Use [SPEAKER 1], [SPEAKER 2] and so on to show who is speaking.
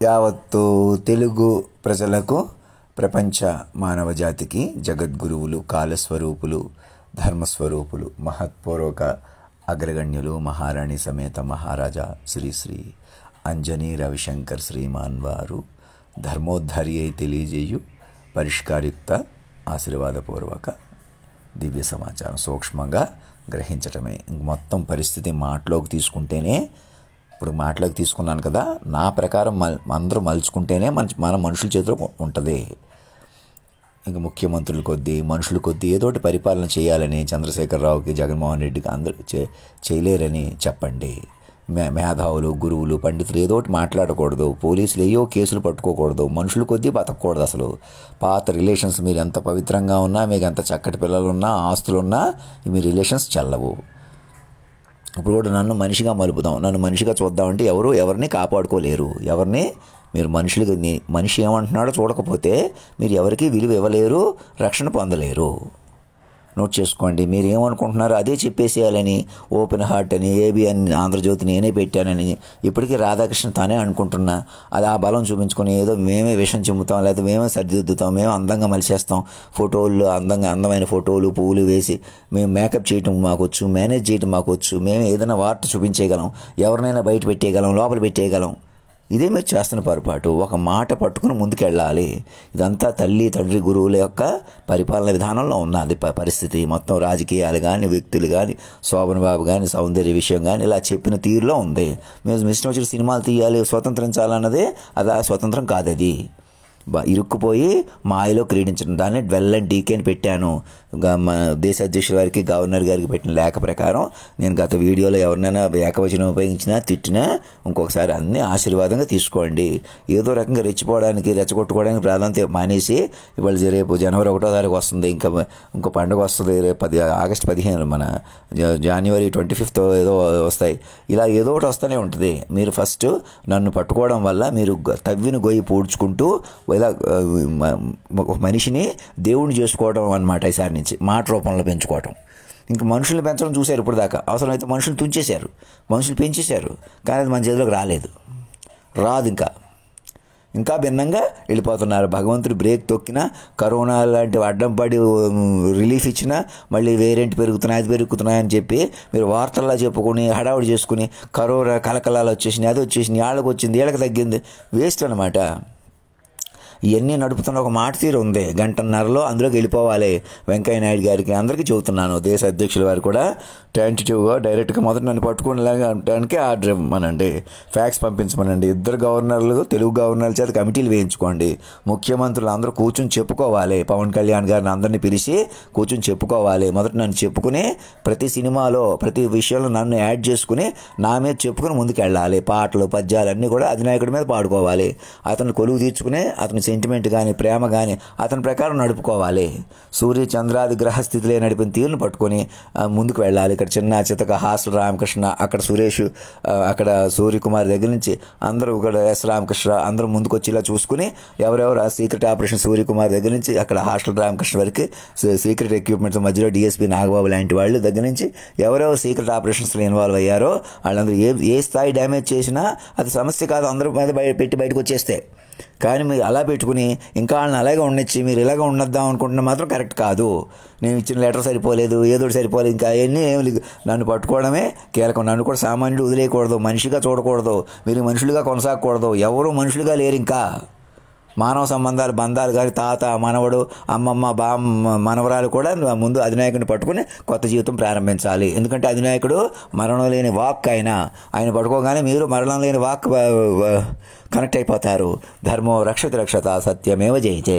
[SPEAKER 1] యావత్తు తెలుగు ప్రజలకు, ప్రపంచ మానవ జాతికి జగద్గురువులు, కాలస్వరూపులు, ధర్మస్వరూపులు, మహత్పూర్వక అగ్రగణ్యులు, మహారాణి సమేత మహారాజా శ్రీ శ్రీ అంజనీ రవిశంకర్ శ్రీమాన్ వారు ధర్మోద్ధారి అయి తెలియజేయు పరిష్కారయుక్త ఆశీర్వాదపూర్వక దివ్య సమాచారం సూక్ష్మంగా గ్రహించటమే. మొత్తం పరిస్థితి మాటలోకి తీసుకుంటేనే, ఇప్పుడు మాటలోకి తీసుకున్నాను కదా, నా ప్రకారం అందరూ మలుచుకుంటేనే మన మనుషుల చేతిలో ఉంటుంది. ఇంక ముఖ్యమంత్రుల కొద్దీ, మనుషుల కొద్దీ ఏదోటి పరిపాలన చేయాలని చంద్రశేఖరరావుకి, జగన్మోహన్ రెడ్డికి అందరూ చేయలేరని చెప్పండి. మేధావులు, గురువులు, పండితులు ఏదోటి మాట్లాడకూడదు, పోలీసులు ఏయో కేసులు పట్టుకోకూడదు, మనుషుల కొద్దీ బతకూడదు. అసలు పాత రిలేషన్స్ మీరు ఎంత పవిత్రంగా ఉన్నా, మీకు ఎంత చక్కటి పిల్లలున్నా, ఆస్తులున్నా మీ రిలేషన్స్ చెల్లవు. ఇప్పుడు కూడా నన్ను మనిషిగా మలుపుదాం, నన్ను మనిషిగా చూద్దామంటే ఎవరిని కాపాడుకోలేరు. మీరు మనిషి ఏమంటున్నాడో చూడకపోతే మీరు ఎవరికి విలువ ఇవ్వలేరు, రక్షణ పొందలేరు. నోట్ చేసుకోండి. మీరు ఏమనుకుంటున్నారో అదే చెప్పేసేయాలని, ఓపెన్ హార్ట్ అని, ఏబి అని, ఆంధ్రజ్యోతి నేనే పెట్టానని ఇప్పటికీ రాధాకృష్ణ తానే అనుకుంటున్నా. అది ఆ బలం చూపించుకొని ఏదో మేమే విషం చెమ్ముతాం, లేకపోతే మేమే సరిదిద్దుతాం, మేము అందంగా మలిసేస్తాం, ఫోటోలు అందమైన ఫోటోలు, పువ్వులు వేసి మేము మేకప్ చేయటం మాకొచ్చు, మేనేజ్ చేయటం మాకొచ్చు, మేము ఏదైనా వార్త చూపించేయగలం, ఎవరినైనా బయట పెట్టేయగలం, లోపల పెట్టేయగలం. ఇదే మీరు చేస్తున్న పొరపాటు. ఒక మాట పట్టుకుని ముందుకెళ్ళాలి. ఇదంతా తల్లి, తండ్రి, గురువుల యొక్క పరిపాలన విధానంలో ఉన్నది పరిస్థితి. మొత్తం రాజకీయాలు కానీ, వ్యక్తులు కానీ, శోభన్ బాబు కానీ, సౌందర్య విషయం కానీ ఇలా చెప్పిన తీరులో ఉంది. మేము మిస్టర్ వచ్చిన సినిమాలు తీయాలి, స్వతంత్రించాలన్నదే అది స్వతంత్రం కాదు. అది ఇరుక్కుపోయి మాయలో క్రీడించడం. దాన్ని డ్వెల్ అండ్ డీకే అని పెట్టాను. దేశ అధ్యక్షుల వారికి, గవర్నర్ గారికి పెట్టిన లేఖ ప్రకారం నేను గత వీడియోలో ఎవరినైనా ఏకవచనం ఉపయోగించినా, తిట్టినా ఇంకొకసారి అన్నీ ఆశీర్వాదంగా తీసుకోండి. ఏదో రకంగా రెచ్చగొట్టుకోవడానికి ప్రాధాన్యత మానేసి, ఇవాళ రేపు జనవరి 1వ తారీఖు వస్తుంది, ఇంకో పండుగ వస్తుంది, రేపు ఆగస్టు 15 మన జనవరి 25 ఏదో వస్తాయి. ఇలా ఏదో ఒకటి వస్తూనే ఉంటుంది. మీరు ఫస్ట్ నన్ను పట్టుకోవడం వల్ల మీరు తవ్విన గొయ్యి పూడ్చుకుంటూ ఇలా ఒక మనిషిని దేవుణ్ణి చేసుకోవడం అన్నమాట. ఈసారి నుంచి మాట రూపంలో పెంచుకోవటం. ఇంకా మనుషుల్ని పెంచడం చూశారు ఇప్పుడు దాకా. అవసరమైతే మనుషులు తుంచేశారు, మనుషులు పెంచేశారు, కానీ అది మన చేతిలోకి రాదు. ఇంకా భిన్నంగా వెళ్ళిపోతున్నారు. భగవంతుడు బ్రేక్ తొక్కినా, కరోనా లాంటివి అడ్డం పడి రిలీఫ్ ఇచ్చినా మళ్ళీ వేరియంట్ పెరుగుతున్నాయి, అది పెరుగుతున్నాయని చెప్పి మీరు వార్తల్లో చెప్పుకొని హడావుడి చేసుకుని కరోనా కలకలాలు వచ్చేసినాయి, అది వచ్చేసినాయి, వాళ్ళకి వచ్చింది, వీళ్ళకి తగ్గింది, వేస్ట్ అనమాట. ఇవన్నీ నడుపుతున్న ఒక మాట తీరు ఉంది. గంటన్నరలో అందులోకి వెళ్ళిపోవాలి. వెంకయ్య నాయుడు గారికి అందరికీ చెబుతున్నాను, దేశ అధ్యక్షుల వారు కూడా టెంటేటివ్గా డైరెక్ట్గా మొదట నన్ను పట్టుకునేలాగా అనడానికి ఆర్డర్ ఇవ్వమనండి, ఫ్యాక్స్ పంపించమనండి. 2 గవర్నర్లు, తెలుగు గవర్నర్ల చేత కమిటీలు వేయించుకోండి. ముఖ్యమంత్రులు అందరూ కూర్చొని చెప్పుకోవాలి. పవన్ కళ్యాణ్ గారిని అందరినీ పిలిచి కూర్చొని చెప్పుకోవాలి. మొదట నన్ను చెప్పుకుని ప్రతి సినిమాలో, ప్రతి విషయంలో నన్ను యాడ్ చేసుకుని నా మీద చెప్పుకుని ముందుకు వెళ్ళాలి. పాటలు, పద్యాలు అన్నీ కూడా అధినాయకుడి మీద పాడుకోవాలి. అతను కొలువు తీర్చుకునే, అతని సెంటిమెంట్ కానీ, ప్రేమ కానీ అతని ప్రకారం నడుపుకోవాలి. సూర్య చంద్రాది గ్రహస్థితిలో నడిపిన తీరును పట్టుకొని ముందుకు వెళ్ళాలి. ఇక్కడ చిన్న చితక హాస్టల్ రామకృష్ణ, అక్కడ సురేష్, అక్కడ సూర్యకుమార్ దగ్గర నుంచి అందరూ, ఇక్కడ ఎస్ రామకృష్ణ అందరూ ముందుకు వచ్చేలా చూసుకుని, ఎవరెవరు సీక్రెట్ ఆపరేషన్ సూర్యకుమార్ దగ్గర నుంచి అక్కడ హాస్టల్ రామకృష్ణ వరకు సీక్రెట్ ఎక్విప్మెంట్స్ మధ్యలో డిఎస్పీ నాగబాబు లాంటి వాళ్ళు దగ్గర నుంచి ఎవరెవరు సీక్రెట్ ఆపరేషన్స్లో ఇన్వాల్వ్ అయ్యారో వాళ్ళందరూ ఏ స్థాయి డ్యామేజ్ చేసినా అది సమస్య కాదు, అందరూ మీద బయటకు వచ్చేస్తే. కానీ మీరు అలా పెట్టుకుని ఇంకా వాళ్ళని అలాగే ఉండొచ్చి మీరు ఇలాగ ఉండొద్దాం అనుకుంటున్నా మాత్రం కరెక్ట్ కాదు. నేను ఇచ్చిన లెటర్ సరిపోలేదు, ఏదోటి సరిపోలేదు, ఇంకా అవన్నీ ఏమి లేదు. నన్ను పట్టుకోవడమే కీలకం. నన్ను కూడా సామాన్యుడు వదిలేయకూడదు, మనిషిగా చూడకూడదు, మీరు మనుషులుగా కొనసాగకూడదు. ఎవరు మనుషులుగా లేరు. ఇంకా మానవ బంధాలు కానీ తాత, మనవడు, అమ్మమ్మ, మనవరాలు కూడా ముందు అధినాయకుడిని పట్టుకుని కొత్త జీవితం ప్రారంభించాలి. ఎందుకంటే అధినాయకుడు మరణం లేని వాక్. ఆయన పట్టుకోగానే మీరు మరణం లేని వాక్ కనెక్ట్ అయిపోతారు. ధర్మో రక్షతి రక్షత, సత్యమేవ జయతే.